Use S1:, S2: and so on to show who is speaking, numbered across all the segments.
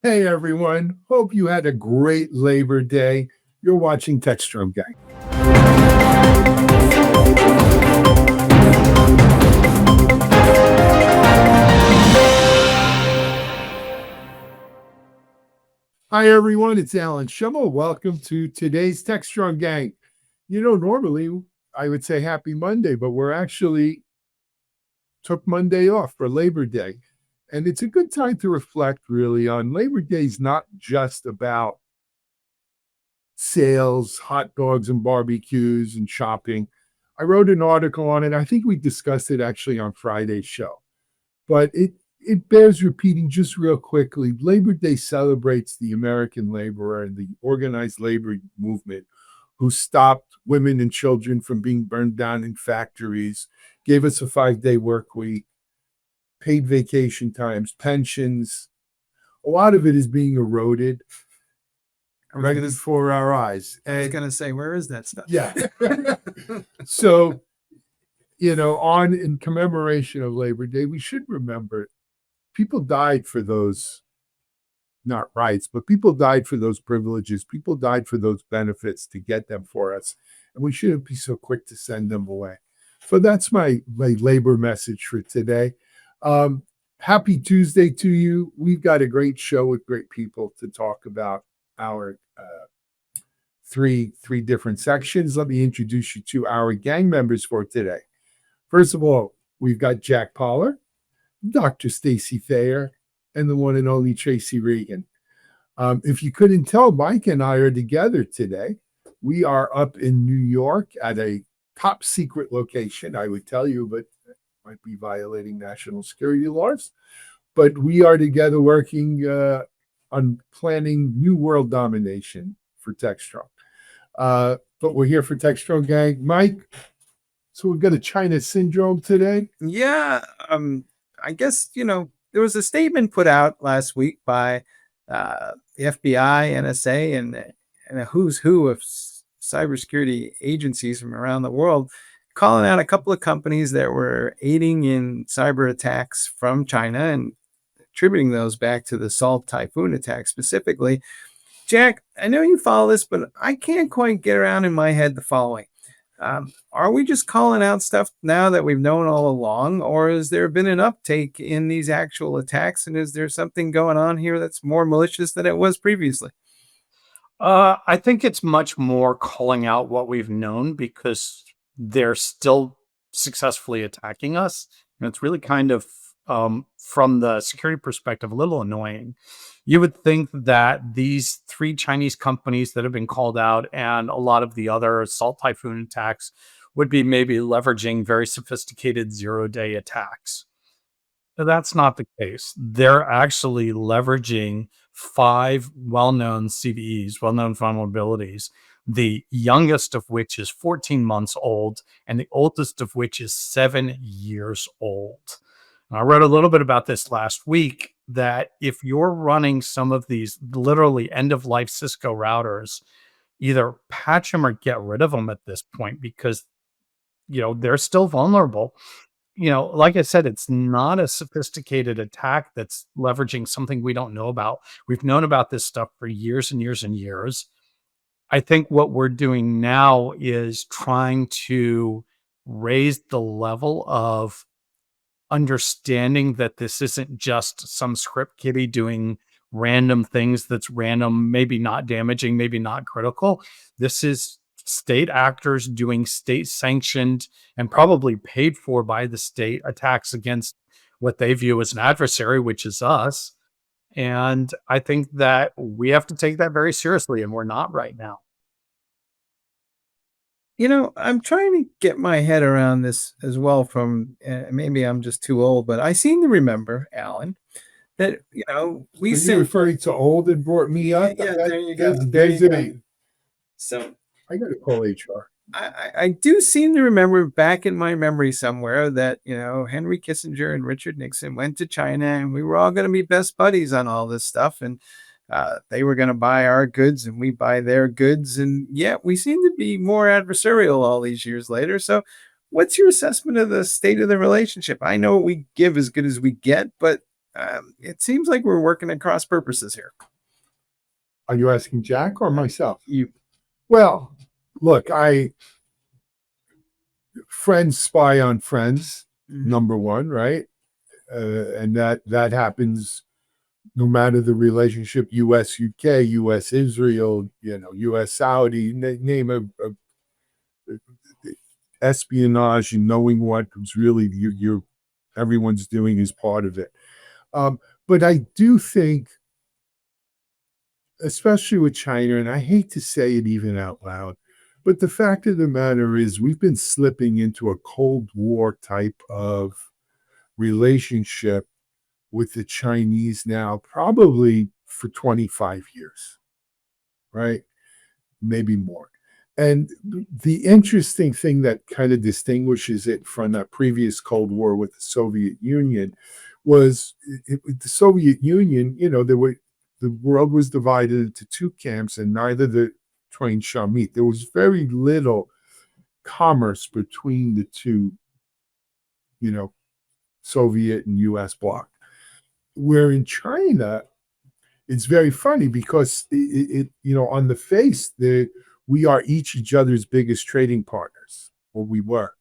S1: Hey everyone, hope you had a great Labor Day. You're watching Textrom Gang. Hi everyone, it's Alan Schimmel. Welcome to today's Textron Gang. Normally I would say happy Monday, but we're actually took Monday off for Labor Day. And it's a good time to reflect really on Labor Day is not just about sales, hot dogs and barbecues and shopping. I wrote an article on it. I think we discussed it actually on Friday's show, but it bears repeating just real quickly. Labor Day celebrates the American laborer and the organized labor movement who stopped women and children from being burned down in factories, gave us a 5-day work week, paid vacation times, pensions. A lot of it is being eroded right before our eyes.
S2: I was going to say, where is that stuff?
S1: Yeah. So, on in commemoration of Labor Day, we should remember people died for those, not rights, but people died for those privileges. People died for those benefits to get them for us. And we shouldn't be so quick to send them away. So that's my labor message for today. Happy Tuesday to you. We've got a great show with great people to talk about our three different sections. Let me introduce you to our gang members for today. First of all, we've got Jack Poller, Dr. Stacy Thayey, and the one and only Tracy Ragan. If you couldn't tell, Mike and I are together today. We are up in New York at a top secret location, I would tell you, but it might be violating national security laws. But we are together working on planning new world domination for Textron. But we're here for Textron Gang. Mike, so we've got a China syndrome today.
S2: Yeah. I guess, there was a statement put out last week by the FBI, NSA, and a who's who of cybersecurity agencies from around the world, calling out a couple of companies that were aiding in cyber attacks from China and attributing those back to the Salt Typhoon attack specifically. Jack, I know you follow this, but I can't quite get around in my head the following. Are we just calling out stuff now that we've known all along, or has there been an uptake in these actual attacks? And is there something going on here that's more malicious than it was previously?
S3: I think it's much more calling out what we've known because they're still successfully attacking us. And it's really kind of, from the security perspective, a little annoying. You would think that these 3 Chinese companies that have been called out and a lot of the other Salt Typhoon attacks would be maybe leveraging very sophisticated zero-day attacks. But that's not the case. They're actually leveraging 5 well-known CVEs, well-known vulnerabilities, the youngest of which is 14 months old and the oldest of which is 7 years old. I wrote a little bit about this last week, that if you're running some of these literally end-of-life Cisco routers, either patch them or get rid of them at this point because, they're still vulnerable. Like I said, it's not a sophisticated attack that's leveraging something we don't know about. We've known about this stuff for years and years and years. I think what we're doing now is trying to raise the level of understanding that this isn't just some script kiddie doing random things that's random, maybe not damaging, maybe not critical. This is state actors doing state sanctioned and probably paid for by the state attacks against what they view as an adversary, which is us. And I think that we have to take that very seriously, and we're not right now.
S2: I'm trying to get my head around this as well from, maybe I'm just too old, but I seem to remember, Alan, that, we
S1: Are
S2: said,
S1: you referring to old and brought me up?
S2: yeah, there you go.
S1: There's it.
S2: So
S1: I got to call HR.
S2: I do seem to remember back in my memory somewhere that, Henry Kissinger and Richard Nixon went to China and we were all going to be best buddies on all this stuff. And they were going to buy our goods and we buy their goods. And yet we seem to be more adversarial all these years later. So what's your assessment of the state of the relationship? I know we give as good as we get, but it seems like we're working at cross purposes here.
S1: Are you asking Jack or myself?
S2: You.
S1: Well, look, friends spy on friends, number one, right? And that happens no matter the relationship, U.S. UK, U.S. Israel, U.S. Saudi, name a espionage and knowing what's really everyone's doing is part of it. But I do think, especially with China, and I hate to say it even out loud, but the fact of the matter is we've been slipping into a Cold War type of relationship with the Chinese now, probably for 25 years, right? Maybe more. And the interesting thing that kind of distinguishes it from that previous Cold War with the Soviet Union was the Soviet Union, the world was divided into two camps and neither the twain shall meet. There was very little commerce between the two, Soviet and US bloc. Where in China, it's very funny because on the face, we are each other's biggest trading partners. Well, we were.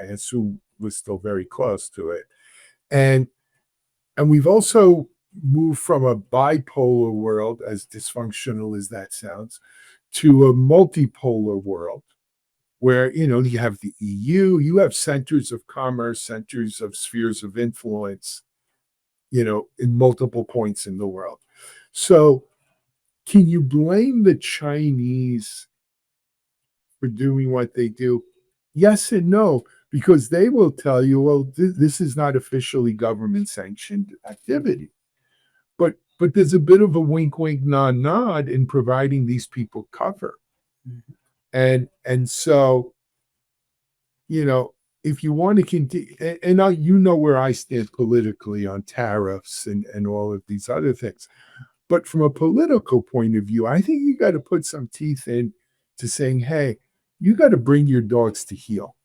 S1: I assume we're still very close to it. And we've also moved from a bipolar world, as dysfunctional as that sounds, to a multipolar world where, you have the EU, you have centers of commerce, centers of spheres of influence, in multiple points in the world. So can you blame the Chinese for doing what they do? Yes and no, because they will tell you, well, this is not officially government sanctioned activity. But there's a bit of a wink, wink, nod, nod in providing these people cover. Mm-hmm. And so, if you want to continue, and now where I stand politically on tariffs and all of these other things. But from a political point of view, I think you got to put some teeth in to saying, hey, you got to bring your dogs to heel.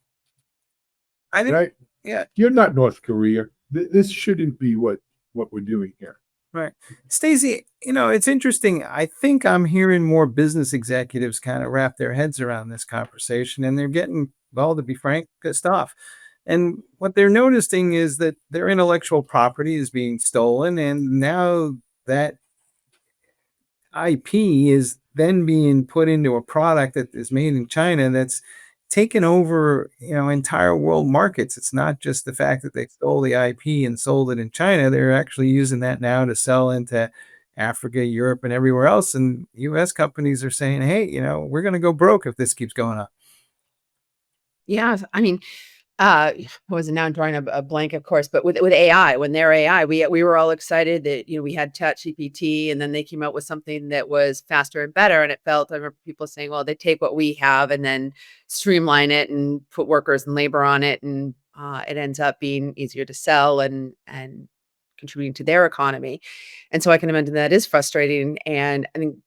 S2: I think,
S1: right?
S2: Yeah.
S1: You're not North Korea. This shouldn't be what we're doing here.
S2: Right. Stacy, it's interesting. I think I'm hearing more business executives kind of wrap their heads around this conversation, and they're getting, well, to be frank, pissed off. And what they're noticing is that their intellectual property is being stolen, and now that IP is then being put into a product that is made in China that's taken over, entire world markets. It's not just the fact that they stole the IP and sold it in China. They're actually using that now to sell into Africa, Europe, and everywhere else. And US companies are saying, hey, we're going to go broke if this keeps going on.
S4: Yeah. I mean, wasn't now I'm drawing a blank, of course, but with AI, when they're AI, we were all excited that, we had ChatGPT, and then they came out with something that was faster and better. And I remember people saying, well, they take what we have and then streamline it and put workers and labor on it. And it ends up being easier to sell and contributing to their economy. And so I can imagine that is frustrating. And I think,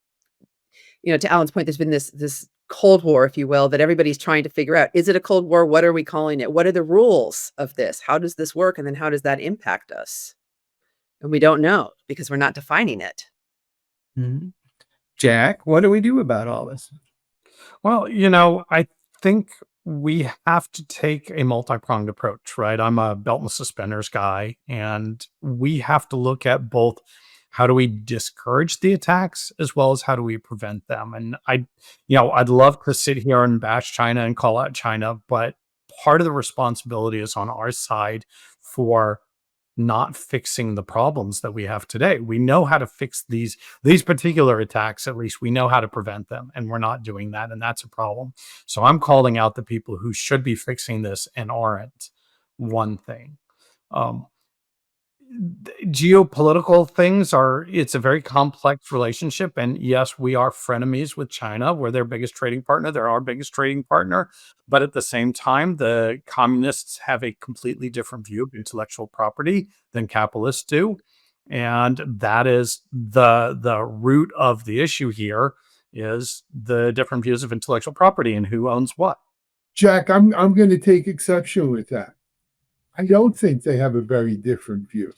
S4: to Alan's point, there's been this Cold War, if you will, that everybody's trying to figure out. Is it a Cold War? What are we calling it? What are the rules of this? How does this work? And then how does that impact us? And we don't know because we're not defining it.
S2: Mm-hmm. Jack, what do we do about all this?
S3: Well, I think we have to take a multi-pronged approach, right? I'm a belt and suspenders guy, and we have to look at both how do we discourage the attacks as well as how do we prevent them. And I'd love to sit here and bash China and call out China, but part of the responsibility is on our side for not fixing the problems that we have today. We know how to fix these particular attacks. At least we know how to prevent them, and we're not doing that. And that's a problem. So I'm calling out the people who should be fixing this and aren't. One thing. Geopolitical things it's a very complex relationship. And yes, we are frenemies with China. We're their biggest trading partner. They're our biggest trading partner. But at the same time, the communists have a completely different view of intellectual property than capitalists do. And that is the root of the issue here, is the different views of intellectual property and who owns what.
S1: Jack, I'm going to take exception with that. I don't think they have a very different view.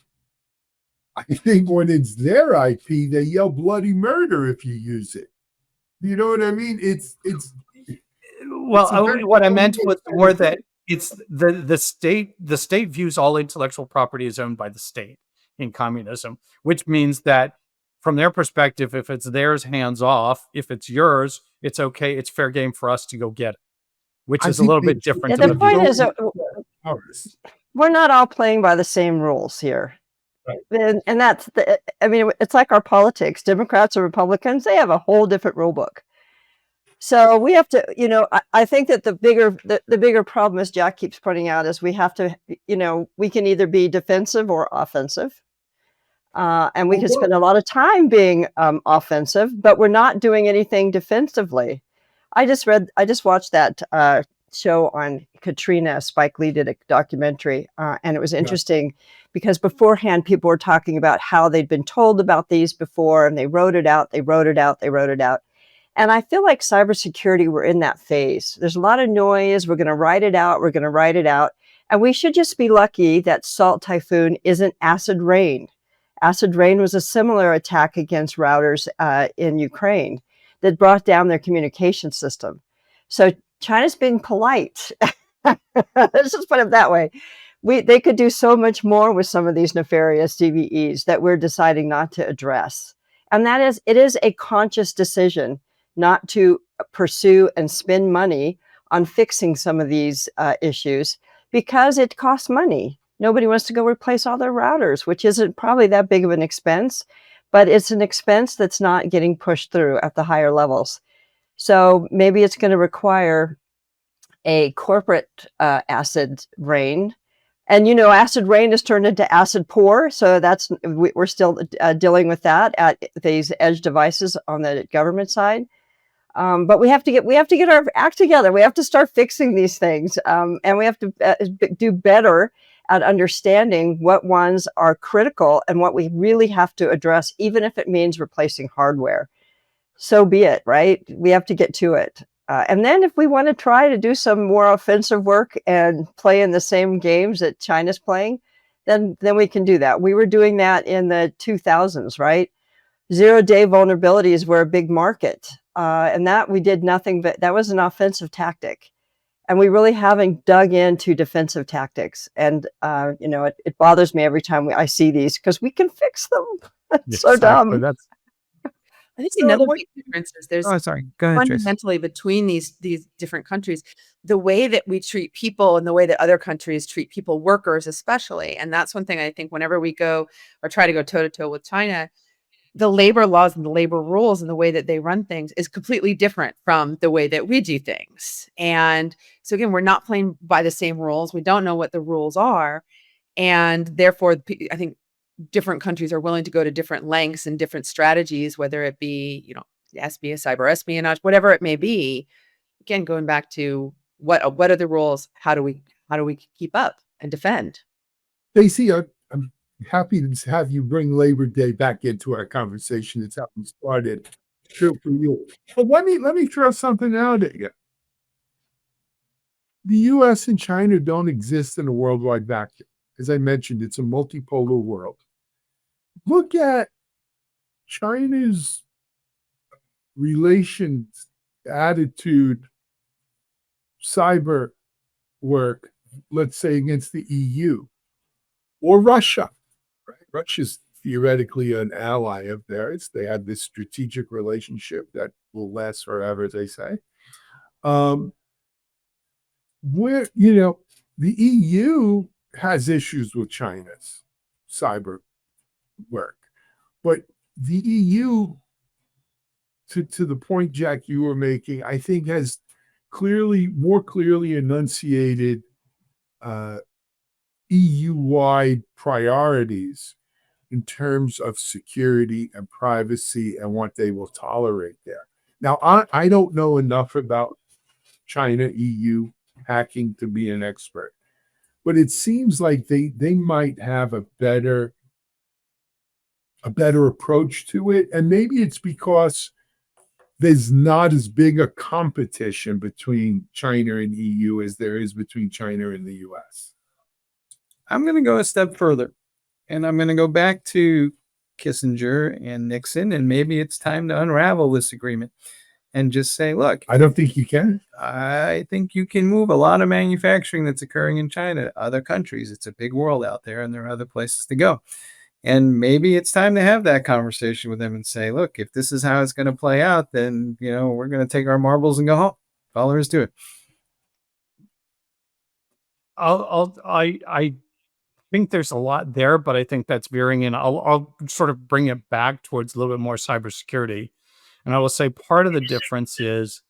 S1: I think when it's their IP, they yell bloody murder if you use it. You know what I mean? It's
S3: Well,
S1: a very
S3: what I meant was
S1: kind
S3: more
S1: of thing.
S3: that it's the state. The state views all intellectual property as owned by the state in communism, which means that from their perspective, if it's theirs, hands off. If it's yours, it's okay. It's fair game for us to go get it, which
S1: I
S3: is a
S1: think
S3: little
S1: they
S3: bit different
S5: Yeah,
S3: than
S5: the
S3: the
S5: point
S3: view.
S5: is that
S1: ours.
S5: we're not all playing by the same rules here.
S1: Right.
S5: And that's I mean, it's like our politics. Democrats or Republicans, they have a whole different rule book. So we have to, I think that the bigger problem, as Jack keeps pointing out, is we have to, we can either be defensive or offensive. And we can spend a lot of time being offensive, but we're not doing anything defensively. I just watched that show on Katrina. Spike Lee did a documentary, and it was interesting because beforehand people were talking about how they'd been told about these before, and they wrote it out. And I feel like cybersecurity, we're in that phase. There's a lot of noise. We're going to write it out. And we should just be lucky that Salt Typhoon isn't acid rain. Acid rain was a similar attack against routers in Ukraine that brought down their communication system. So China's being polite. Let's just put it that way. They could do so much more with some of these nefarious CVEs that we're deciding not to address. And it is a conscious decision not to pursue and spend money on fixing some of these issues because it costs money. Nobody wants to go replace all their routers, which isn't probably that big of an expense, but it's an expense that's not getting pushed through at the higher levels. So maybe it's going to require a corporate acid rain. And, acid rain has turned into acid pour. So we're still dealing with that at these edge devices on the government side. But we have to get our act together. We have to start fixing these things. And we have to do better at understanding what ones are critical and what we really have to address, even if it means replacing hardware. So be it, right? We have to get to it. And then if we want to try to do some more offensive work and play in the same games that China's playing, then we can do that. We were doing that in the 2000s, right? 0-day vulnerabilities were a big market. And that we did nothing but that was an offensive tactic. And we really haven't dug into defensive tactics. And, it bothers me every time I see these because we can fix them. It's so dumb.
S2: That's
S4: I think
S2: So
S4: another
S2: what-
S4: big difference is there's
S2: sorry. Go ahead, Tracy.
S4: fundamentally between these different countries, the way that we treat people and the way that other countries treat people, workers especially. And that's one thing I think whenever we go or try to go toe to toe with China, the labor laws and the labor rules and the way that they run things is completely different from the way that we do things. And so again, we're not playing by the same rules. We don't know what the rules are. And therefore, I think different countries are willing to go to different lengths and different strategies, whether it be, cyber espionage, whatever it may be. Again, going back to what are the rules? How do we keep up and defend?
S1: Stacy, I'm happy to have you bring Labor Day back into our conversation. It's how we started. True for you. But let me throw something out at you. The U.S. and China don't exist in a worldwide vacuum. As I mentioned, it's a multipolar world. Look at China's relations, attitude, cyber work, let's say against the EU or Russia. Right? Russia's theoretically an ally of theirs. They have this strategic relationship that will last forever, as they say. Where, the EU has issues with China's cyber work, but the EU, to the point, Jack, you were making, I think has more clearly enunciated EU-wide priorities in terms of security and privacy and what they will tolerate there. Now, I don't know enough about China, EU hacking to be an expert, but it seems like they might have a better approach to it. And maybe it's because there's not as big a competition between China and EU as there is between China and the US.
S2: I'm going to go a step further. And I'm going to go back to Kissinger and Nixon, and maybe it's time to unravel this agreement and just say, look,
S1: I don't think you can.
S2: I think you can move a lot of manufacturing that's occurring in China to other countries. It's a big world out there, and there are other places to go. And maybe it's time to have that conversation with them and say, look, if this is how it's going to play out, then, we're going to take our marbles and go home. That's all there is to it.
S3: I think there's a lot there, but I think that's veering in. I'll sort of bring it back towards a little bit more cybersecurity. And I will say part of the difference is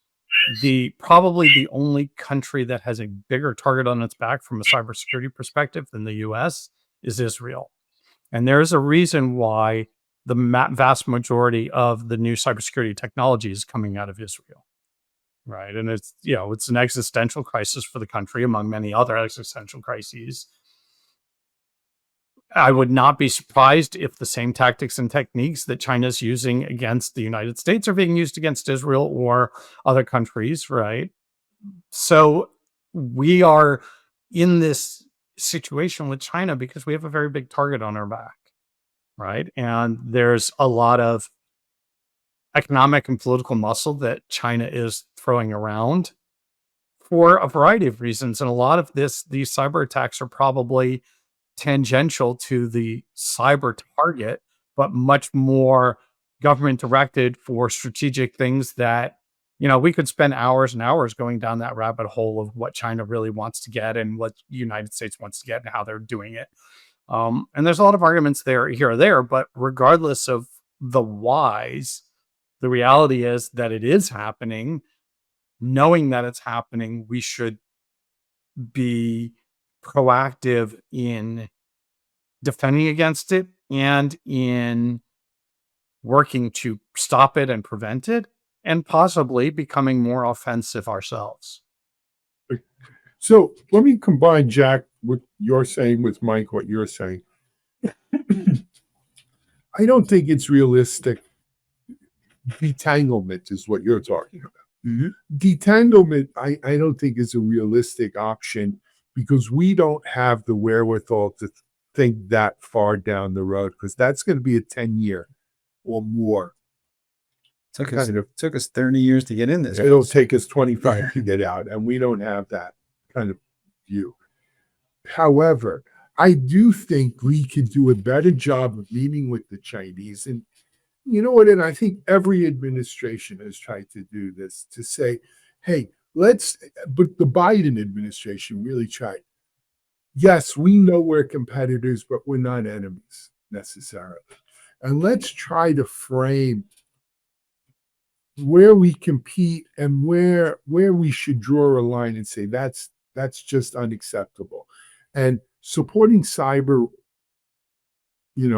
S3: probably the only country that has a bigger target on its back from a cybersecurity perspective than the US is Israel. And there's a reason why the vast majority of the new cybersecurity technology is coming out of Israel. Right. And it's an existential crisis for the country, among many other existential crises. I would not be surprised if the same tactics and techniques that China's using against the United States are being used against Israel or other countries, right? So we are in this situation with China because we have a very big target on our back, right? And there's a lot of economic and political muscle that China is throwing around for a variety of reasons. And a lot of these cyber attacks are probably tangential to the cyber target, but much more government directed for strategic things that, we could spend hours and hours going down that rabbit hole of what China really wants to get and what the United States wants to get and how they're doing it. And there's a lot of arguments there, here or there, but regardless of the whys, the reality is that it is happening. Knowing that it's happening, we should be proactive in defending against it and in working to stop it and prevent it, and possibly becoming more offensive ourselves.
S1: So let me combine, Jack, what you're saying with Mike, what you're saying. I don't think it's realistic. Detanglement is what you're talking about.
S2: Mm-hmm.
S1: Detanglement, I don't think is a realistic option because we don't have the wherewithal to think that far down the road, because that's going to be a 10-year or more.
S2: Took us 30 years to get in this.
S1: It'll take us 25 to get out, and we don't have that kind of view. However, I do think we could do a better job of meeting with the Chinese. And you know what? And I think every administration has tried to do this, to say, hey, but the Biden administration really tried. Yes, we know we're competitors, but we're not enemies necessarily. And let's try to frame where we compete and where we should draw a line and say that's just unacceptable. And supporting cyber,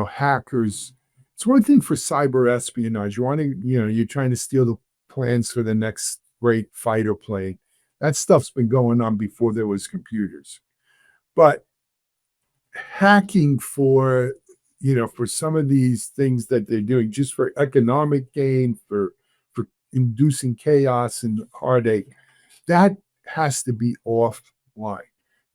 S1: hackers. It's one thing for cyber espionage. You're trying to steal the plans for the next great fighter plane. That stuff's been going on before there was computers. But hacking for some of these things that they're doing just for economic gain, for inducing chaos and heartache, that has to be offline.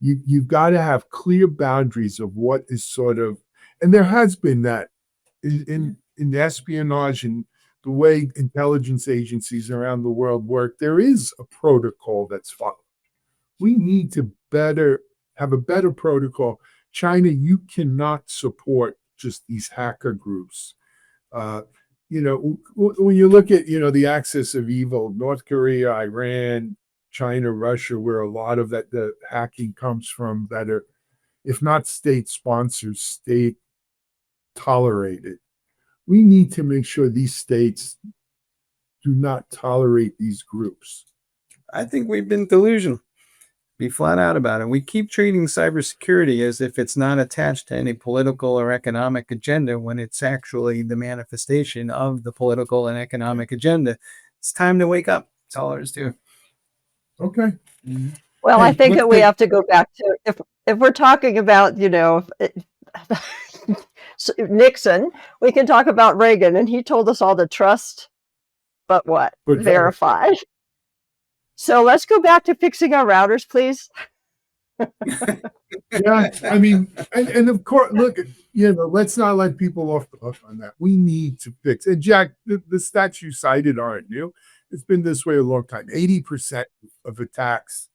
S1: You've got to have clear boundaries of what is sort of, and there has been that in espionage and the way intelligence agencies around the world work. There is a protocol that's followed. We need to have a better protocol. China, you cannot support just these hacker groups. When you look at, the axis of evil, North Korea, Iran, China, Russia, where a lot of the hacking comes from, that are, if not state sponsors, state tolerated. We need to make sure these states do not tolerate these groups.
S2: I think we've been delusional. Be flat out about it. We keep treating cybersecurity as if it's not attached to any political or economic agenda when it's actually the manifestation of the political and economic agenda. It's time to wake up. That's all there is to it.
S1: Okay.
S2: Mm-hmm.
S5: Well,
S1: Hey,
S5: I think
S1: let's
S5: that we
S1: take-
S5: have to go back to if we're talking about, Nixon, we can talk about Reagan, and he told us all to trust, but what?
S1: But
S5: verify. So let's go back to fixing our routers, please.
S1: Yeah, I mean, and of course, look, let's not let people off the hook on that. We need to fix. And Jack, the stats you cited aren't new. It's been this way a long time. 80% of attacks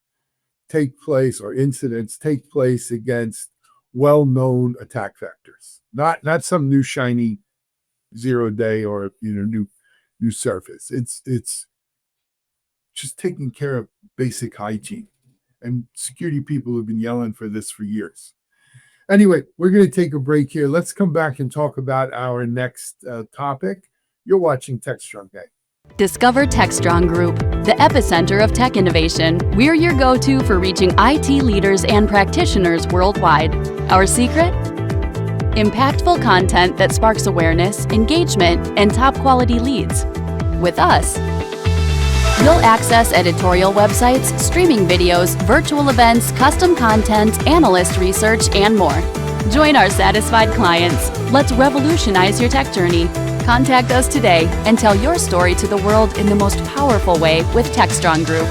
S1: take place or incidents take place against well-known attack vectors, not some new shiny 0-day or new surface. It's just taking care of basic hygiene. And security people have been yelling for this for years. Anyway, we're going to take a break here. Let's come back and talk about our next topic. You're watching TechStrong Day.
S6: Discover TechStrong Group, the epicenter of tech innovation. We're your go-to for reaching IT leaders and practitioners worldwide. Our secret? Impactful content that sparks awareness, engagement, and top-quality leads. With us, you'll access editorial websites, streaming videos, virtual events, custom content, analyst research, and more. Join our satisfied clients. Let's revolutionize your tech journey. Contact us today and tell your story to the world in the most powerful way with TechStrong Group.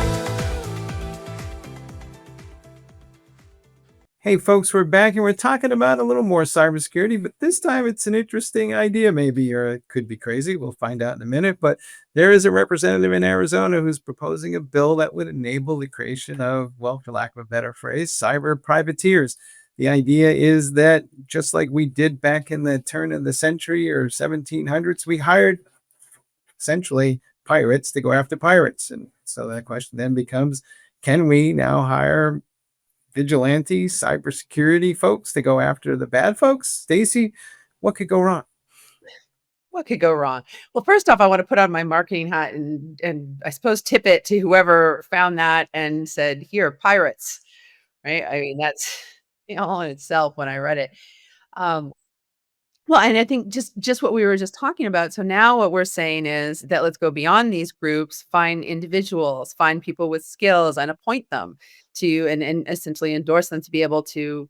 S2: Hey folks, we're back and we're talking about a little more cybersecurity, but this time it's an interesting idea maybe, or it could be crazy. We'll find out in a minute, but there is a representative in Arizona who's proposing a bill that would enable the creation of, well, for lack of a better phrase, cyber privateers. The idea is that just like we did back in the turn of the century or 1700s, we hired essentially pirates to go after pirates. And so that question then becomes, can we now hire vigilante cybersecurity folks to go after the bad folks? Stacy, what could go wrong?
S4: What could go wrong? Well, first off, I want to put on my marketing hat and I suppose tip it to whoever found that and said, here, pirates, right? I mean, that's all in itself when I read it. Well, and I think just what we were just talking about. So now what we're saying is that let's go beyond these groups, find individuals, find people with skills and appoint them to and essentially endorse them to be able to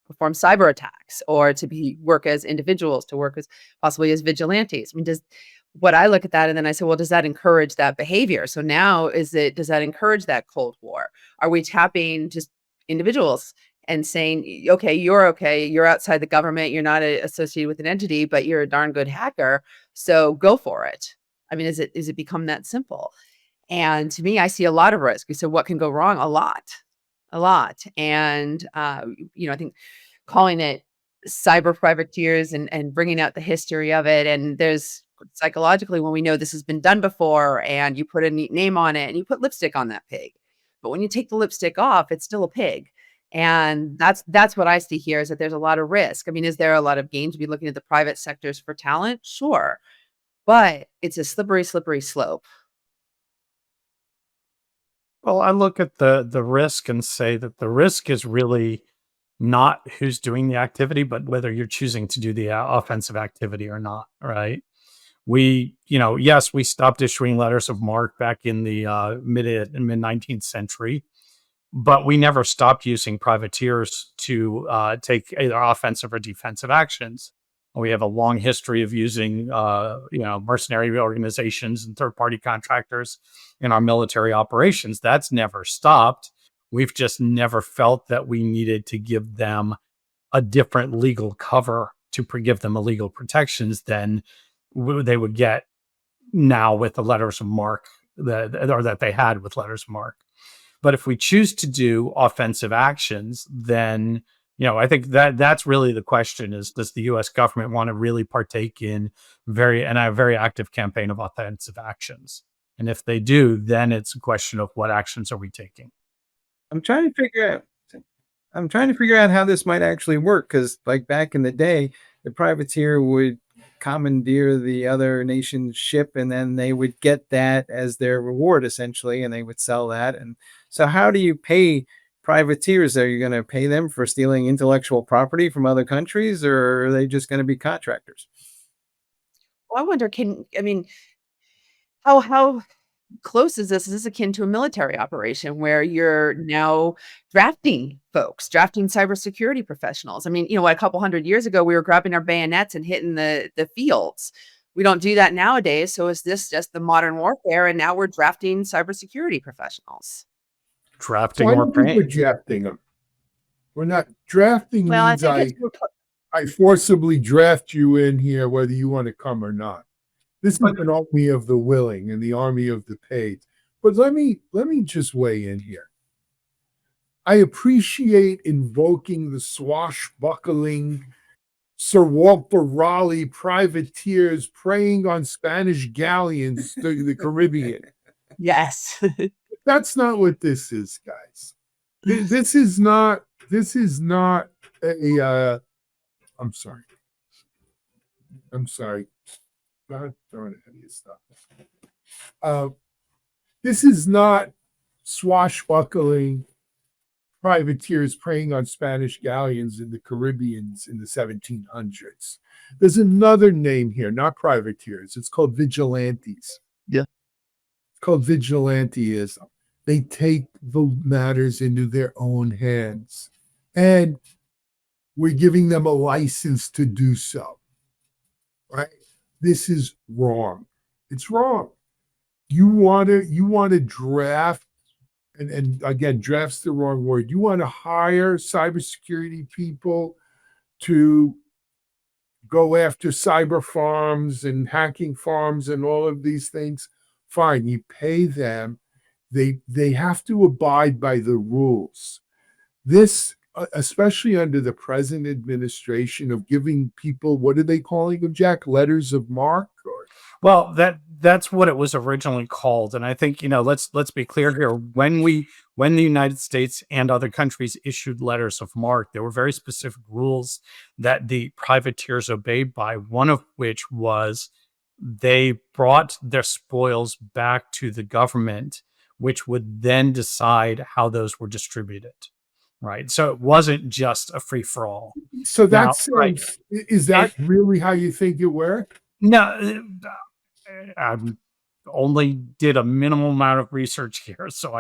S4: perform cyber attacks or to work as individuals, to work as possibly as vigilantes. I mean, what I look at that and then I say, well, does that encourage that behavior? So now does that encourage that Cold War? Are we tapping just individuals and saying, okay, you're outside the government, you're not associated with an entity, but you're a darn good hacker, so go for it. I mean, is it become that simple? And to me, I see a lot of risk. So what can go wrong? A lot. And I think calling it cyber privateers and bringing out the history of it, and there's psychologically when we know this has been done before, and you put a neat name on it, and you put lipstick on that pig, but when you take the lipstick off, it's still a pig. And that's what I see here is that there's a lot of risk. I mean, is there a lot of gain to be looking at the private sectors for talent? Sure. But it's a slippery slope.
S3: Well, I look at the risk and say that the risk is really not who's doing the activity, but whether you're choosing to do the offensive activity or not, right? Yes, we stopped issuing letters of marque back in the mid 19th century. But we never stopped using privateers to take either offensive or defensive actions. We have a long history of using, mercenary organizations and third-party contractors in our military operations. That's never stopped. We've just never felt that we needed to give them a different legal cover to give them illegal protections than they would get now with the letters of marque that they had with letters of marque. But if we choose to do offensive actions, then, I think that's really the question is, does the U.S. government want to really partake in a very active campaign of offensive actions? And if they do, then it's a question of what actions are we taking?
S2: I'm trying to figure out how this might actually work, because like back in the day, the privateer would commandeer the other nation's ship and then they would get that as their reward essentially, and they would sell that. And so how do you pay privateers? Are you going to pay them for stealing intellectual property from other countries, or are they just going to be contractors?
S4: Well, I wonder, how close is this? Is this akin to a military operation where you're now drafting cybersecurity professionals? I mean, a couple hundred years ago, we were grabbing our bayonets and hitting the fields. We don't do that nowadays. So is this just the modern warfare? And now we're drafting cybersecurity professionals.
S3: Drafting
S1: Why
S3: or
S1: don't think we're
S3: paying?
S1: drafting them? We're not drafting
S5: Well, I
S1: means
S5: think it's
S1: I forcibly draft you in here, whether you want to come or not. This is an army of the willing and the army of the paid. But let me just weigh in here. I appreciate invoking the swashbuckling Sir Walter Raleigh privateers preying on Spanish galleons through the Caribbean.
S4: Yes.
S1: That's not what this is, guys. This is not a I'm sorry. God darn it, how do you stop this? This is not swashbuckling privateers preying on Spanish galleons in the Caribbeans in the 1700s. There's another name here, not privateers. It's called vigilantes.
S7: Yeah.
S1: It's called vigilanteism. They take the matters into their own hands. And we're giving them a license to do so. Right? This is wrong. It's wrong. You want to draft, and again, draft's the wrong word. You want to hire cybersecurity people to go after cyber farms and hacking farms and all of these things. Fine, you pay them. They have to abide by the rules. This, especially under the present administration of giving people, what are they calling them, Jack? Letters of marque?
S3: Well, that's what it was originally called, and I think let's be clear here. When the United States and other countries issued letters of marque, there were very specific rules that the privateers obeyed by. One of which was they brought their spoils back to the government, which would then decide how those were distributed. Right, so it wasn't just a free for all.
S1: So that's right. Is that really how you think it worked?
S3: No. I only did a minimal amount of research here, so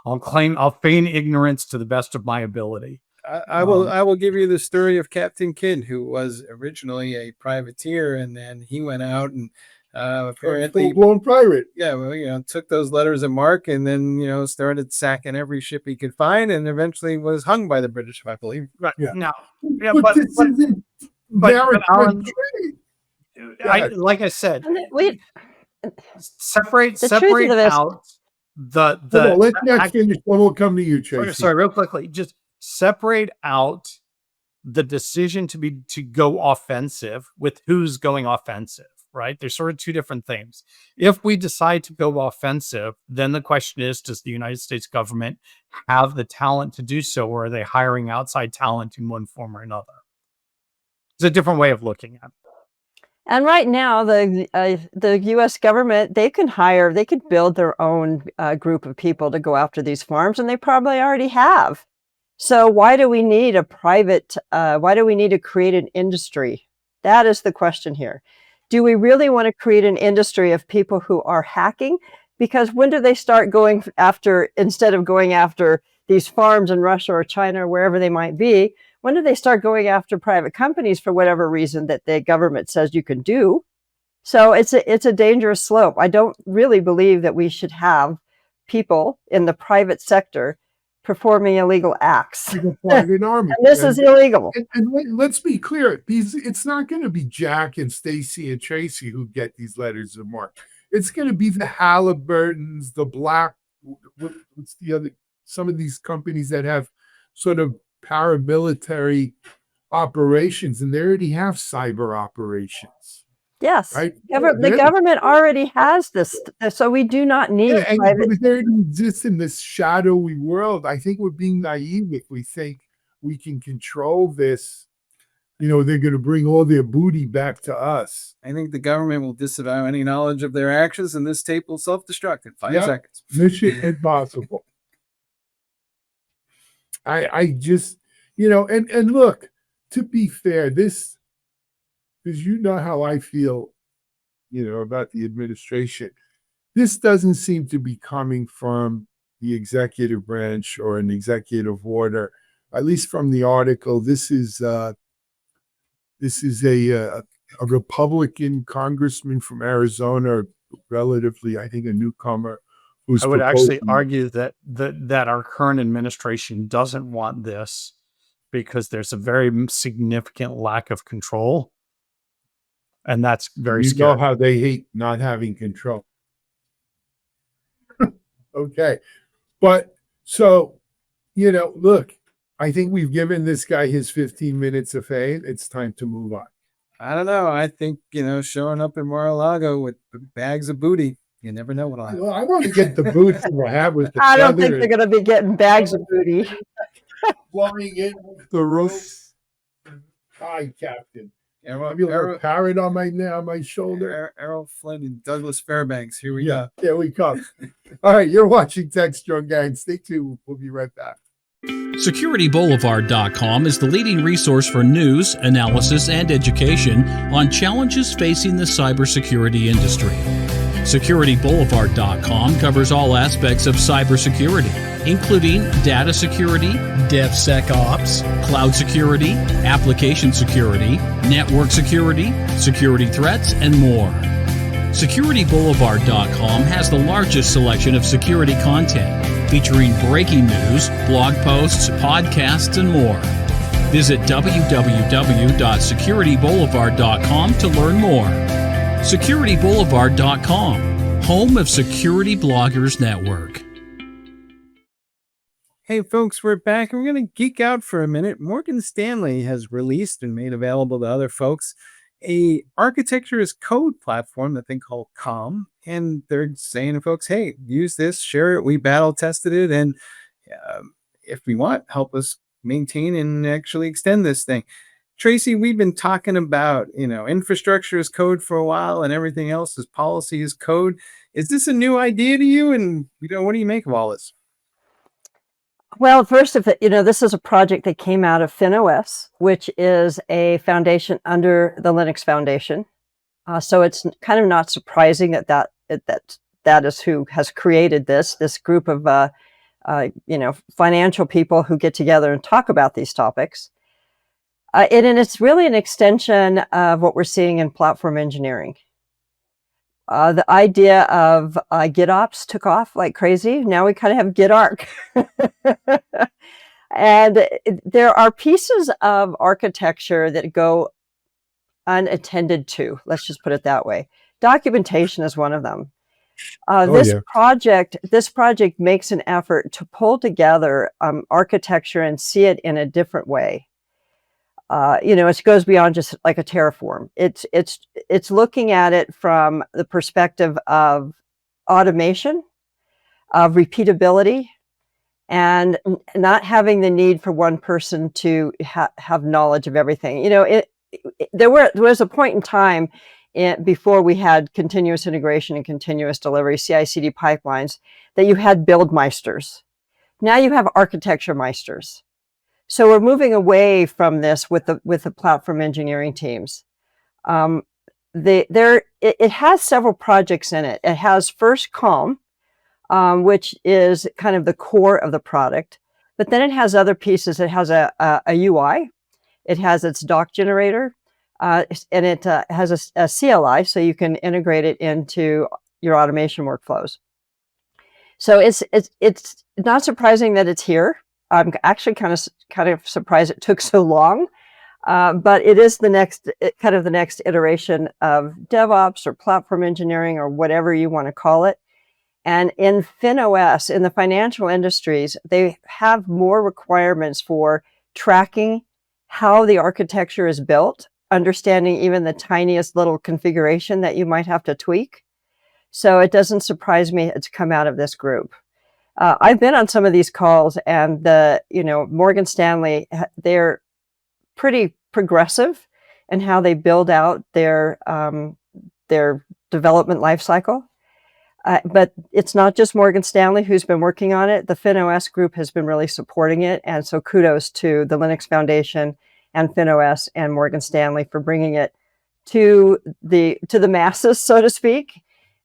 S3: I'll feign ignorance to the best of my ability.
S2: I will give you the story of Captain Kidd, who was originally a privateer, and then he went out and apparently
S1: full-blown pirate.
S2: Yeah, well, took those letters of marque and then started sacking every ship he could find, and eventually was hung by the British, I believe.
S3: Right.
S1: Yeah.
S3: No. Yeah,
S1: but this isn't maritime trade.
S3: Like I said, separate
S5: truth of this-
S3: out the.
S1: Let's not finish. We'll come to you, Tracy.
S3: Sorry, real quickly, just separate out the decision to go offensive with who's going offensive. Right? There's sort of two different things. If we decide to go offensive, then the question is, does the United States government have the talent to do so, or are they hiring outside talent in one form or another? It's a different way of looking at it.
S5: And right now, the U.S. government, they could build their own group of people to go after these farms, and they probably already have. So why do we need a private, why do we need to create an industry? That is the question here. Do we really want to create an industry of people who are hacking? Because when do they start going after, instead of going after these farms in Russia or China or wherever they might be, when do they start going after private companies for whatever reason that the government says you can do? So it's a dangerous slope. I don't really believe that we should have people in the private sector performing illegal acts.
S1: Private army.
S5: And this is illegal.
S1: And let's be clear, it's not going to be Jack and Stacy and Tracy who get these letters of marque. It's going to be the Halliburtons, the Black, what's the other, some of these companies that have sort of paramilitary operations, and they already have cyber operations.
S5: Yes,
S1: right?
S5: The government already has this, so we do not need private.
S1: But there exists in this shadowy world. I think we're being naive if we think we can control this. They're going to bring all their booty back to us.
S2: I think the government will disavow any knowledge of their actions, and this tape will self-destruct in 5 seconds.
S1: Mission impossible. I just, and look, to be fair, this, because how I feel, about the administration. This doesn't seem to be coming from the executive branch or an executive order, at least from the article. This is a Republican congressman from Arizona, relatively, I think, a newcomer.
S3: I would actually argue that our current administration doesn't want this because there's a very significant lack of control. And that's very
S1: You
S3: scary.
S1: know how they hate not having control. Okay. But so, look, I think we've given this guy his 15 minutes of fame. It's time to move on.
S2: I don't know. I think, showing up in Mar-a-Lago with bags of booty, you never know what'll happen.
S1: Well, I want to get the boots and we'll have with the
S5: I don't think
S1: feather
S5: they're going to be getting bags of booty.
S1: flying in with the roof. Hi, Captain.
S2: Errol,
S1: Have you a parrot on my shoulder?
S2: Errol Flynn and Douglas Fairbanks. Here we
S1: Yeah,
S2: go.
S1: here we come. All right, you're watching Tech Strong Gang. Stay tuned. We'll be right back.
S7: SecurityBoulevard.com is the leading resource for news, analysis, and education on challenges facing the cybersecurity industry. SecurityBoulevard.com covers all aspects of cybersecurity, including data security, DevSecOps, cloud security, application security, network security, security threats, and more. SecurityBoulevard.com has the largest selection of security content, featuring breaking news, blog posts, podcasts, and more. Visit www.securityboulevard.com to learn more. SecurityBoulevard.com, home of Security Bloggers Network.
S2: Hey folks, we're back and we're going to geek out for a minute. Morgan Stanley has released and made available to other folks a architecture as code platform that they call COM. And they're saying to folks, hey, use this, share it. We battle tested it. And if we want, help us maintain and actually extend this thing. Tracy, we've been talking about, infrastructure as code for a while and everything else is policy as code. Is this a new idea to you? And, what do you make of all this?
S5: Well, first, this is a project that came out of FINOS, which is a foundation under the Linux Foundation. So it's kind of not surprising that is who has created this group of, financial people who get together and talk about these topics. And it's really an extension of what we're seeing in platform engineering. The idea of GitOps took off like crazy. Now we kind of have GitArch. And there are pieces of architecture that go unattended to. Let's just put it that way. Documentation is one of them. This project makes an effort to pull together architecture and see it in a different way. It goes beyond just like a Terraform. It's looking at it from the perspective of automation, of repeatability, and not having the need for one person to have knowledge of everything. There was a point in time before we had continuous integration and continuous delivery, CI/CD pipelines, that you had build meisters. Now you have architecture meisters. So we're moving away from this with the platform engineering teams. It has several projects in it. It has first COM, which is kind of the core of the product, but then it has other pieces. It has a UI, it has its doc generator, and it has a CLI, so you can integrate it into your automation workflows. So it's not surprising that it's here. I'm actually kind of surprised it took so long, but it is the next iteration of DevOps or platform engineering or whatever you want to call it. And in FINOS, in the financial industries, they have more requirements for tracking how the architecture is built, understanding even the tiniest little configuration that you might have to tweak. So it doesn't surprise me it's come out of this group. I've been on some of these calls, and Morgan Stanley, they're pretty progressive in how they build out their development lifecycle. But it's not just Morgan Stanley who's been working on it. The FINOS group has been really supporting it, and so kudos to the Linux Foundation and FINOS and Morgan Stanley for bringing it to the masses, so to speak.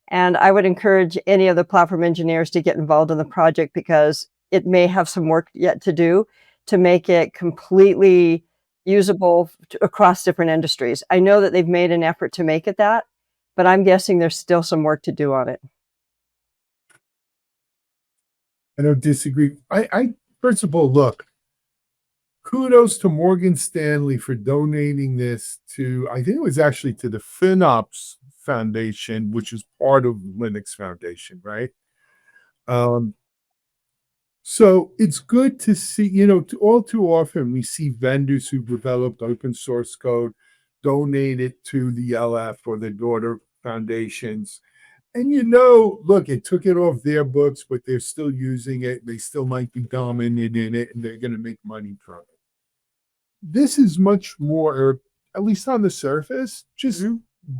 S5: And I would encourage any of the platform engineers to get involved in the project, because it may have some work yet to do to make it completely usable across different industries. I know that they've made an effort to make it that, but I'm guessing there's still some work to do on it.
S1: I don't disagree. I first of all, look, kudos to Morgan Stanley for donating this to, I think it was actually to the FINOS Foundation, which is part of Linux Foundation, right? So it's good to see, all too often we see vendors who developed open source code donate it to the LF or the daughter foundations. And look, it took it off their books, but they're still using it. They still might be dominant in it, and they're going to make money from it. This is much more, or at least on the surface, just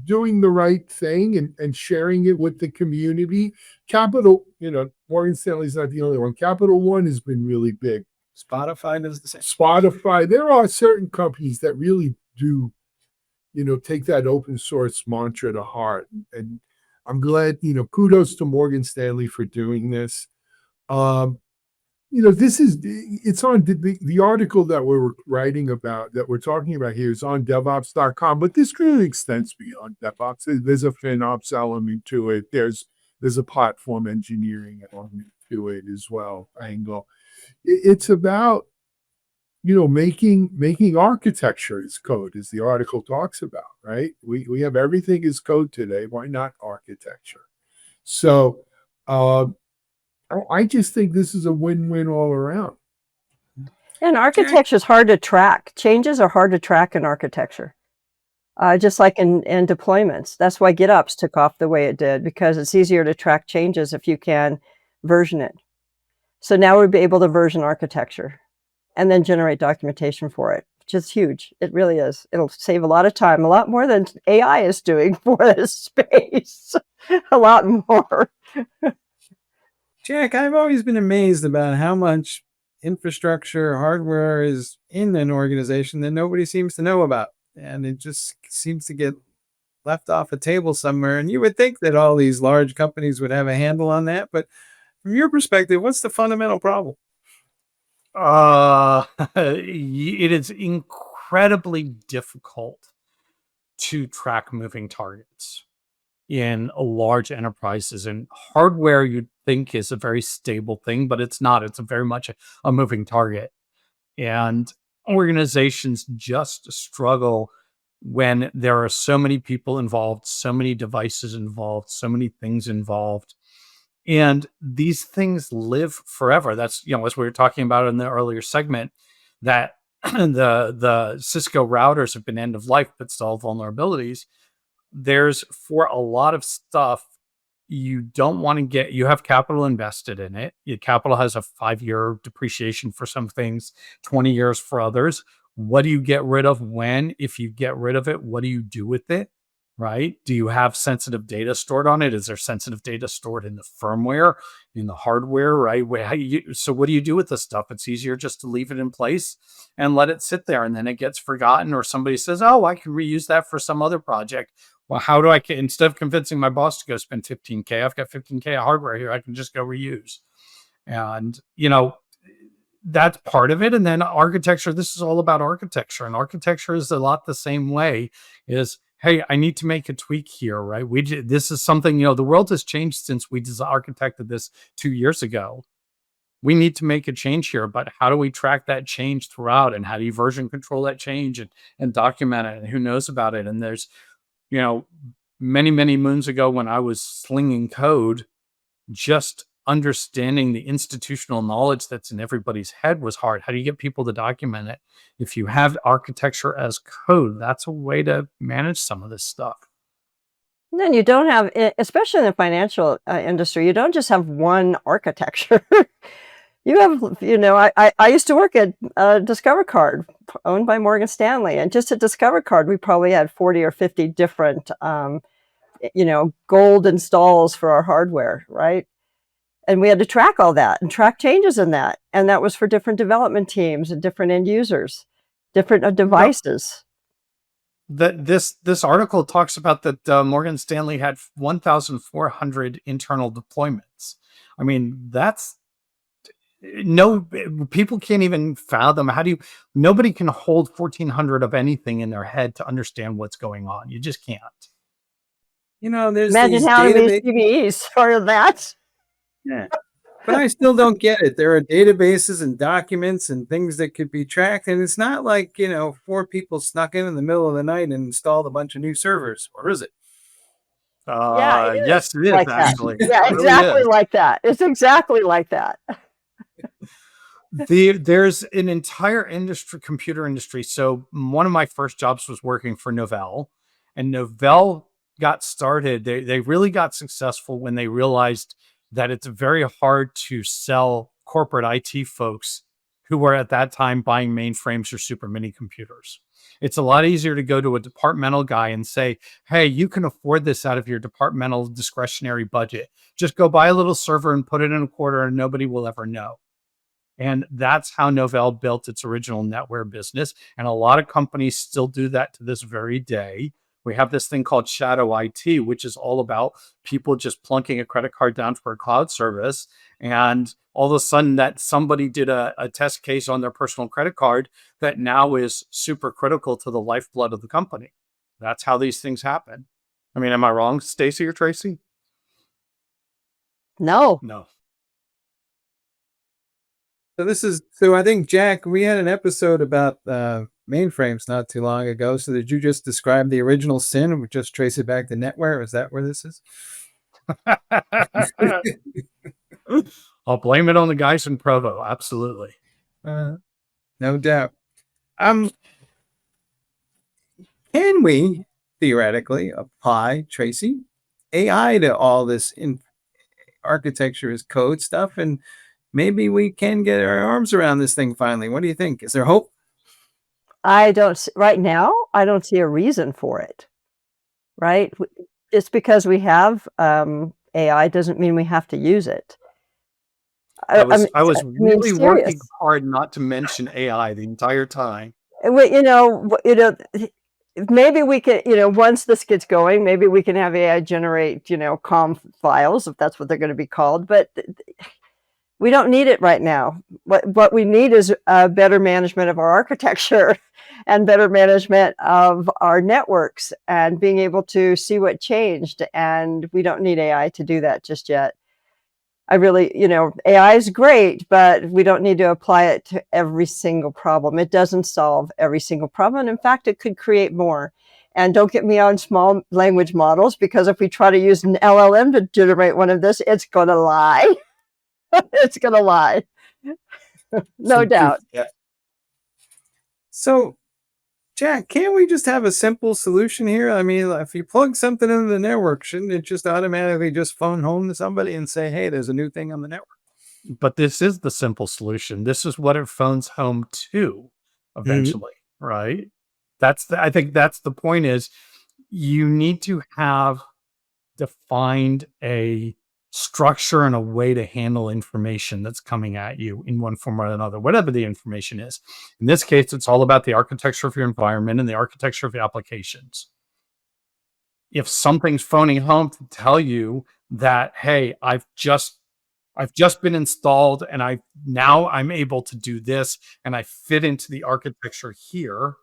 S1: doing the right thing and sharing it with the community. Morgan Stanley's not the only one. Capital One has been really big.
S2: Spotify does the same.
S1: Spotify. There are certain companies that really do, take that open source mantra to heart. And I'm glad, kudos to Morgan Stanley for doing this. It's on the article that we're writing about, that we're talking about here, is on DevOps.com, but this really extends beyond DevOps. There's a FinOps element to it. There's a platform engineering element to it as well, angle. It's about, making architecture as code, as the article talks about, right? We have everything as code today. Why not architecture? So, I just think this is a win-win all around.
S5: And architecture is hard to track. Changes are hard to track in architecture, just like in deployments. That's why GitOps took off the way it did, because it's easier to track changes if you can version it. So now we'll be able to version architecture and then generate documentation for it, which is huge. It really is. It'll save a lot of time, a lot more than AI is doing for this space, a lot more.
S2: Jack, I've always been amazed about how much infrastructure, hardware is in an organization that nobody seems to know about. And it just seems to get left off a table somewhere. And you would think that all these large companies would have a handle on that. But from your perspective, what's the fundamental problem?
S3: It is incredibly difficult to track moving targets in large enterprises, and hardware you'd think is a very stable thing, but it's not. It's very much a moving target, and organizations just struggle when there are so many people involved, so many devices involved, so many things involved, and these things live forever. That's, as we were talking about in the earlier segment, that the Cisco routers have been end of life but still have vulnerabilities. There's, for a lot of stuff, you don't want to you have capital invested in it. Your capital has a 5-year depreciation for some things, 20 years for others. What do you get rid of when? If you get rid of it, what do you do with it? Right? Do you have sensitive data stored on it? Is there sensitive data stored in the firmware, in the hardware, right? So what do you do with this stuff? It's easier just to leave it in place and let it sit there, and then it gets forgotten, or somebody says, oh, I can reuse that for some other project. Well, how do I, instead of convincing my boss to go spend $15K, I've got $15K of hardware here, I can just go reuse. And, that's part of it. And then architecture, this is all about architecture. And architecture is a lot the same way, is, hey, I need to make a tweak here, right? This is something, the world has changed since we architected this 2 years ago. We need to make a change here, but how do we track that change throughout? And how do you version control that change and document it? And who knows about it? And there's, many, many moons ago when I was slinging code, just understanding the institutional knowledge that's in everybody's head was hard. How do you get people to document it? If you have architecture as code, that's a way to manage some of this stuff.
S5: And then you don't have, especially in the financial industry, you don't just have one architecture. You have, I used to work at Discover Card, owned by Morgan Stanley, and just at Discover Card, we probably had 40 or 50 different, gold installs for our hardware, right? And we had to track all that and track changes in that. And that was for different development teams and different end users, different devices.
S3: This article talks about that Morgan Stanley had 1,400 internal deployments. I mean, people can't even fathom. Nobody can hold 1,400 of anything in their head to understand what's going on. You just can't.
S2: There's
S5: Imagine how many CVEs for that.
S2: Yeah. But I still don't get it. There are databases and documents and things that could be tracked. And it's not like, 4 people snuck in the middle of the night and installed a bunch of new servers. Or is it?
S5: Yeah, it is
S3: Yes, it is
S5: like that.
S3: actually.
S5: Yeah,
S3: It really
S5: exactly
S3: is.
S5: like that. It's exactly like that.
S3: There's an entire industry, computer industry. So one of my first jobs was working for Novell, and Novell got started. They really got successful when they realized that it's very hard to sell corporate IT folks who were at that time buying mainframes or super mini computers. It's a lot easier to go to a departmental guy and say, hey, you can afford this out of your departmental discretionary budget. Just go buy a little server and put it in a quarter and nobody will ever know. And that's how Novell built its original NetWare business. And a lot of companies still do that to this very day. We have this thing called shadow IT, which is all about people just plunking a credit card down for a cloud service. And all of a sudden that somebody did a test case on their personal credit card that now is super critical to the lifeblood of the company. That's how these things happen. I mean, am I wrong, Stacy or Tracy?
S5: No.
S3: No.
S2: So I think, Jack, we had an episode about mainframes not too long ago. So did you just describe the original sin and we just trace it back to NetWare? Is that where this is?
S3: I'll blame it on the guys in Provo. Absolutely.
S2: No doubt. Can we theoretically apply, Tracy, AI to all this architecture as code stuff, and maybe we can get our arms around this thing finally? What do you think? Is there hope?
S5: Right now, I don't see a reason for it, right? Just because we have AI doesn't mean we have to use it.
S3: I was really
S5: serious.
S3: working hard not to mention AI the entire time.
S5: Maybe we can, once this gets going, maybe we can have AI generate, COM files, if that's what they're going to be called. But we don't need it right now. What we need is better management of our architecture and better management of our networks and being able to see what changed. And we don't need AI to do that just yet. I really, AI is great, but we don't need to apply it to every single problem. It doesn't solve every single problem. And in fact, it could create more. And don't get me on small language models, because if we try to use an LLM to generate one of this, it's going to lie. It's going to lie. No doubt.
S2: Yeah. So, Jack, can't we just have a simple solution here? I mean, if you plug something into the network, shouldn't it just automatically just phone home to somebody and say, hey, there's a new thing on the network?
S3: But this is the simple solution. This is what it phones home to eventually, right? I think that's the point, is you need to have defined a structure and a way to handle information that's coming at you in one form or another, whatever the information is. In this case, it's all about the architecture of your environment and the architecture of the applications. If something's phoning home to tell you that, hey, I've just been installed and I'm able to do this and I fit into the architecture here,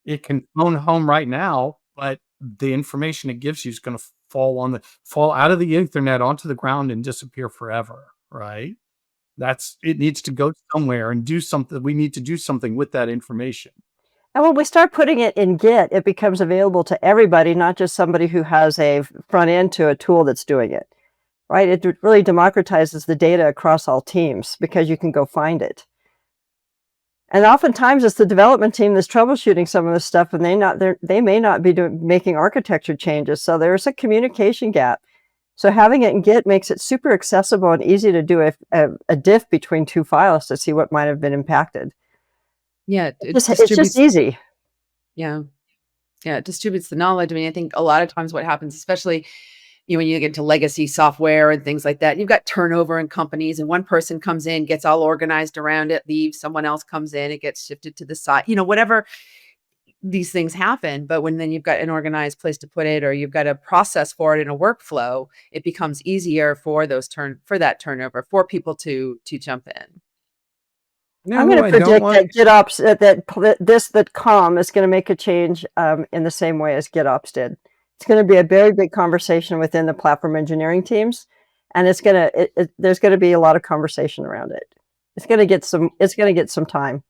S3: it can phone home right now, but the information it gives you is going to fall out of the Ethernet onto the ground and disappear forever, right? It needs to go somewhere and do something. We need to do something with that information.
S5: And when we start putting it in Git, it becomes available to everybody, not just somebody who has a front end to a tool that's doing it, right? It really democratizes the data across all teams because you can go find it. And oftentimes it's the development team that's troubleshooting some of this stuff, and they may not be making architecture changes. So there's a communication gap. So having it in Git makes it super accessible and easy to do a diff between two files to see what might have been impacted.
S4: Yeah,
S5: It's just easy.
S4: Yeah. Yeah, it distributes the knowledge. I mean, I think a lot of times what happens, especially when you get into legacy software and things like that, you've got turnover in companies, and one person comes in, gets all organized around it, leaves, someone else comes in, it gets shifted to the side, whatever, these things happen. But when then you've got an organized place to put it, or you've got a process for it in a workflow, it becomes easier for that turnover, for people to jump in.
S5: I'm going to predict that GitOps, that COM is going to make a change in the same way as GitOps did. It's going to be a very big conversation within the platform engineering teams, and there's gonna be a lot of conversation around it. It's gonna get some time.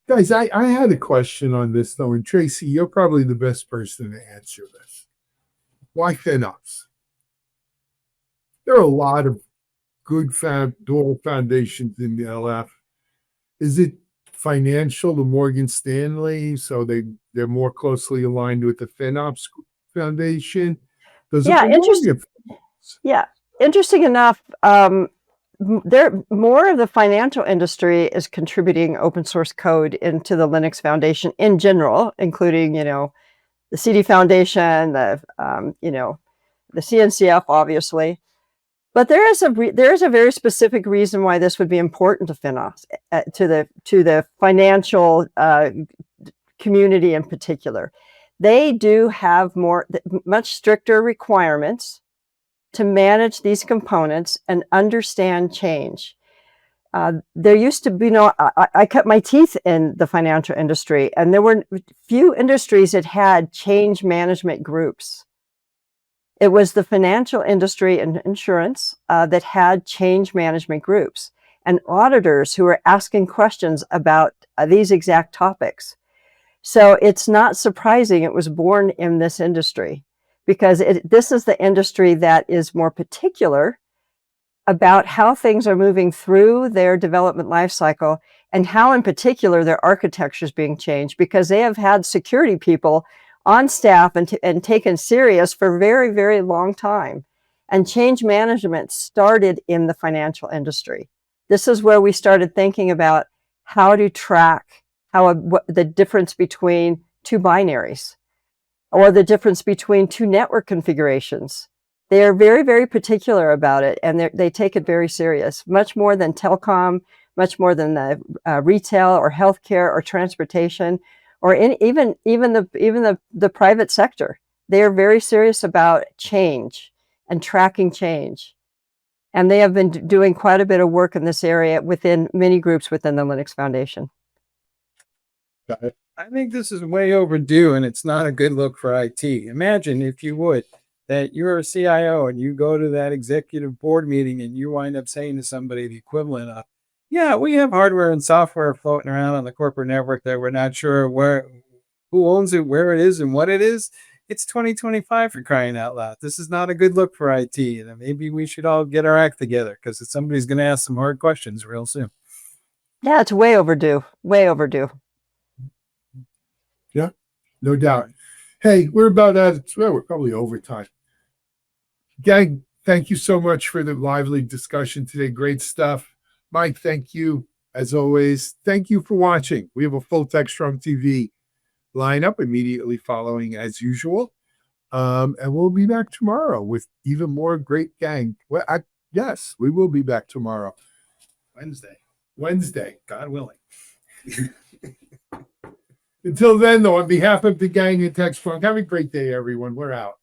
S1: Guys, I had a question on this though, and Tracy, you're probably the best person to answer this. Why FINOS? There are a lot of good dual foundations in the LF. Is it financial to Morgan Stanley, so they're more closely aligned with the FINOS Foundation? Does
S5: Yeah,
S1: it belong to-
S5: Yeah, interesting enough, more of the financial industry is contributing open source code into the Linux Foundation in general, including, the CD Foundation, the CNCF, obviously. But there is a very specific reason why this would be important to FINOS, to the financial community in particular. They do have much stricter requirements to manage these components and understand change. There used to be I cut my teeth in the financial industry, and there were few industries that had change management groups. It was the financial industry and insurance that had change management groups and auditors who were asking questions about these exact topics. So it's not surprising it was born in this industry, because this is the industry that is more particular about how things are moving through their development lifecycle and how in particular their architecture is being changed, because they have had security people on staff and taken serious for a very, very long time. And change management started in the financial industry. This is where we started thinking about how to track the difference between two binaries or the difference between two network configurations. They are very, very particular about it, and they take it very serious, much more than telecom, much more than the retail or healthcare or transportation, or even the private sector. They are very serious about change and tracking change. And they have been doing quite a bit of work in this area within many groups within the Linux Foundation.
S1: Got it.
S2: I think this is way overdue, and it's not a good look for IT. Imagine, if you would, that you're a CIO and you go to that executive board meeting and you wind up saying to somebody the equivalent of, yeah, we have hardware and software floating around on the corporate network that we're not sure who owns it, where it is, and what it is. It's 2025, for crying out loud. This is not a good look for IT, and maybe we should all get our act together, because somebody's going to ask some hard questions real soon.
S5: Yeah, it's way overdue. Way overdue.
S1: Yeah, no doubt. Hey, we're about we're probably over time. Gang, thank you so much for the lively discussion today. Great stuff. Mike, thank you as always. Thank you for watching. We have a full TechStrong TV lineup immediately following as usual. And we'll be back tomorrow with even more great gang. Well, yes, we will be back tomorrow. Wednesday,
S2: God willing.
S1: Until then, though, on behalf of the gang at TechStrong, have a great day, everyone. We're out.